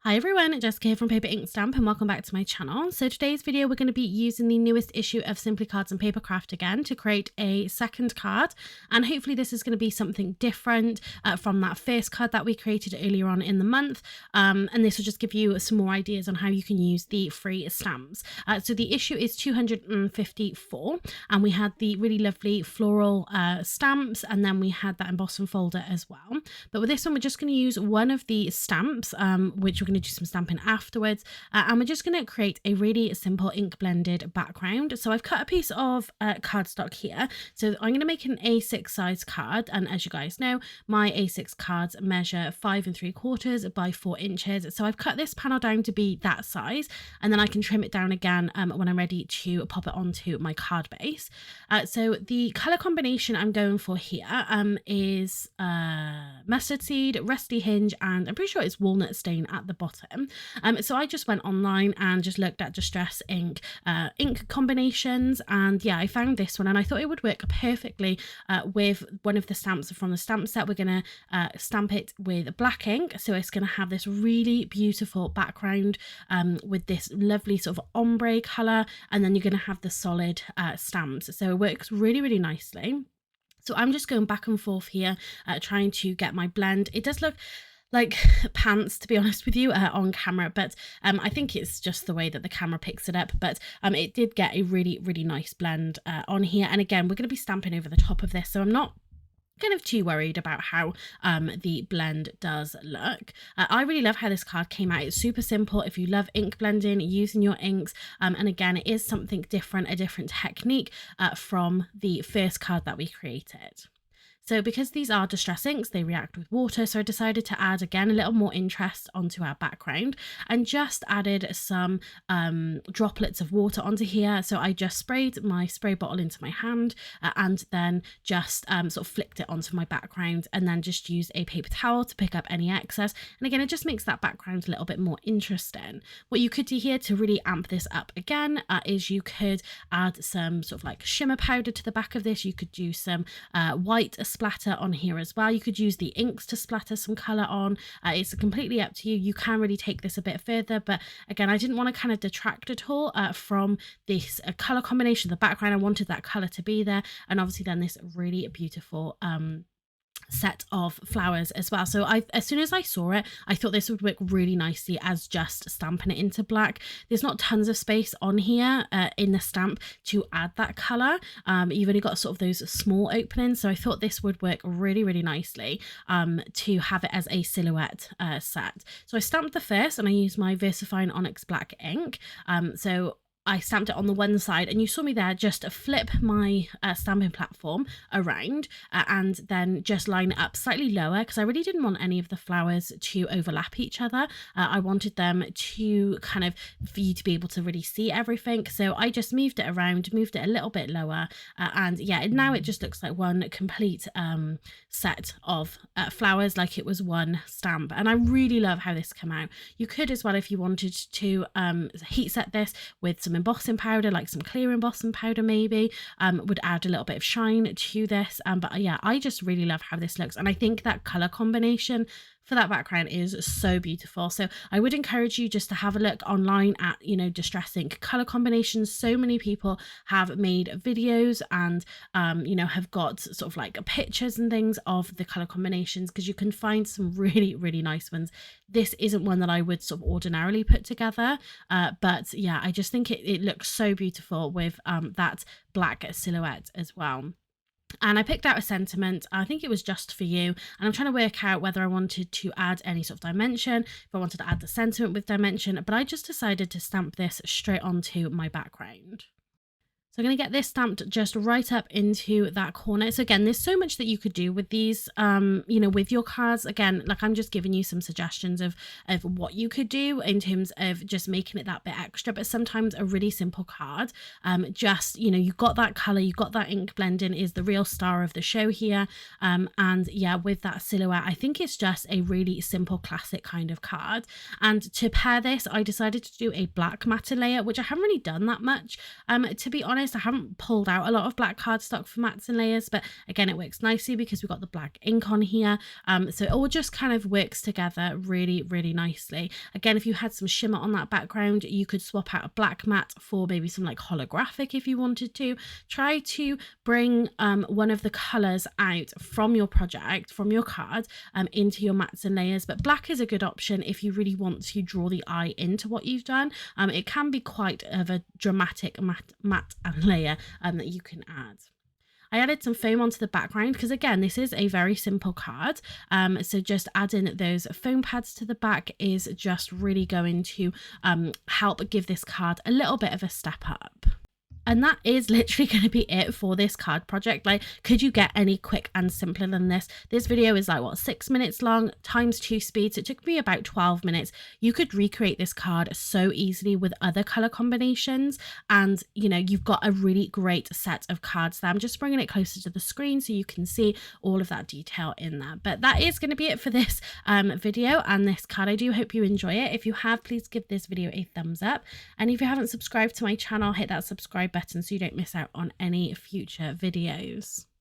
Hi everyone, Jessica here from Paper Ink Stamp and welcome back to my channel. So today's video we're going to be using the newest issue of Simply Cards and Papercraft again to create a second card, and hopefully this is going to be something different from that first card that we created earlier on in the month, and this will just give you some more ideas on how you can use the free stamps. So the issue is 254 and we had the really lovely floral stamps, and then we had that embossing folder as well. But with this one we're just going to use one of the stamps, which we're going to do some stamping afterwards, and we're just going to create a really simple ink blended background. So I've cut a piece of cardstock here, so I'm going to make an A6 size card, and as you guys know my A6 cards measure 5 3/4 by 4 inches, so I've cut this panel down to be that size, and then I can trim it down again when I'm ready to pop it onto my card base. So the colour combination I'm going for here is mustard seed, rusty hinge, and I'm pretty sure it's walnut stain at the bottom. So I just went online and just looked at distress ink combinations, and yeah, I found this one and I thought it would work perfectly with one of the stamps from the stamp set. We're gonna stamp it with black ink, so it's gonna have this really beautiful background with this lovely sort of ombre color, and then you're gonna have the solid stamps, so it works really nicely. So I'm just going back and forth here trying to get my blend. It does look like pants, to be honest with you, on camera, but I think it's just the way that the camera picks it up, but it did get a really nice blend on here. And again, we're going to be stamping over the top of this, so I'm not kind of too worried about how the blend does look. I really love how this card came out. It's super simple if you love ink blending using your inks, and again it is something different, a different technique from the first card that we created. So because these are distress inks, they react with water, so I decided to add again a little more interest onto our background and just added some droplets of water onto here. So I just sprayed my spray bottle into my hand and then just sort of flicked it onto my background, and then just used a paper towel to pick up any excess. And again, it just makes that background a little bit more interesting. What you could do here to really amp this up again is you could add some sort of like shimmer powder to the back of this. You could do some white splatter on here as well. You could use the inks to splatter some color on. It's completely up to you. You can really take this a bit further, but again, I didn't want to kind of detract at all from this color combination. The background, I wanted that color to be there, and obviously then this really beautiful set of flowers as well. So as soon as I saw it, I thought this would work really nicely as just stamping it into black. There's not tons of space on here in the stamp to add that color. You've only got sort of those small openings, so I thought this would work really nicely to have it as a silhouette set. So I stamped the first and I used my Versafine Onyx black ink. So I stamped it on the one side, and you saw me there just flip my stamping platform around and then just line it up slightly lower, because I really didn't want any of the flowers to overlap each other. I wanted them to kind of, for you to be able to really see everything. So I just moved it around, moved it a little bit lower, and yeah, now it just looks like one complete set of flowers, like it was one stamp. And I really love how this came out. You could as well, if you wanted to heat set this with some embossing powder, like some clear embossing powder maybe, would add a little bit of shine to this, but yeah, I just really love how this looks, and I think that color combination for that background is so beautiful. So I would encourage you just to have a look online at, you know, distress ink color combinations. So many people have made videos and you know, have got sort of like pictures and things of the color combinations, because you can find some really nice ones. This isn't one that I would sort of ordinarily put together, but yeah, I just think it looks so beautiful with that black silhouette as well. And I picked out a sentiment. I think it was just for you, and I'm trying to work out whether I wanted to add any sort of dimension, if I wanted to add the sentiment with dimension, but I just decided to stamp this straight onto my background. So I'm going to get this stamped just right up into that corner. So again, there's so much that you could do with these, you know, with your cards. Again, like I'm just giving you some suggestions of what you could do in terms of just making it that bit extra. But sometimes a really simple card, just, you know, you got that color, you got that ink blending is the real star of the show here. And yeah, with that silhouette, I think it's just a really simple classic kind of card. And to pair this, I decided to do a black matte layer, which I haven't really done that much, to be honest. honest, I haven't pulled out a lot of black cardstock for mats and layers, but again, it works nicely because we've got the black ink on here. So it all just kind of works together really, really nicely. Again, if you had some shimmer on that background, you could swap out a black mat for maybe some like holographic if you wanted to. Try to bring one of the colors out from your project, from your card, into your mats and layers. But black is a good option if you really want to draw the eye into what you've done. It can be quite of a dramatic matte and layer that you can add. I added some foam onto the background because again, this is a very simple card. So just adding those foam pads to the back is just really going to help give this card a little bit of a step up. And that is literally going to be it for this card project. Like, could you get any quick and simpler than this? This video is like, what, 6 minutes long times 2 speeds. It took me about 12 minutes. You could recreate this card so easily with other color combinations. And, you know, you've got a really great set of cards there. I'm just bringing it closer to the screen so you can see all of that detail in there. But that is going to be it for this video and this card. I do hope you enjoy it. If you have, please give this video a thumbs up. And if you haven't subscribed to my channel, hit that subscribe button so you don't miss out on any future videos.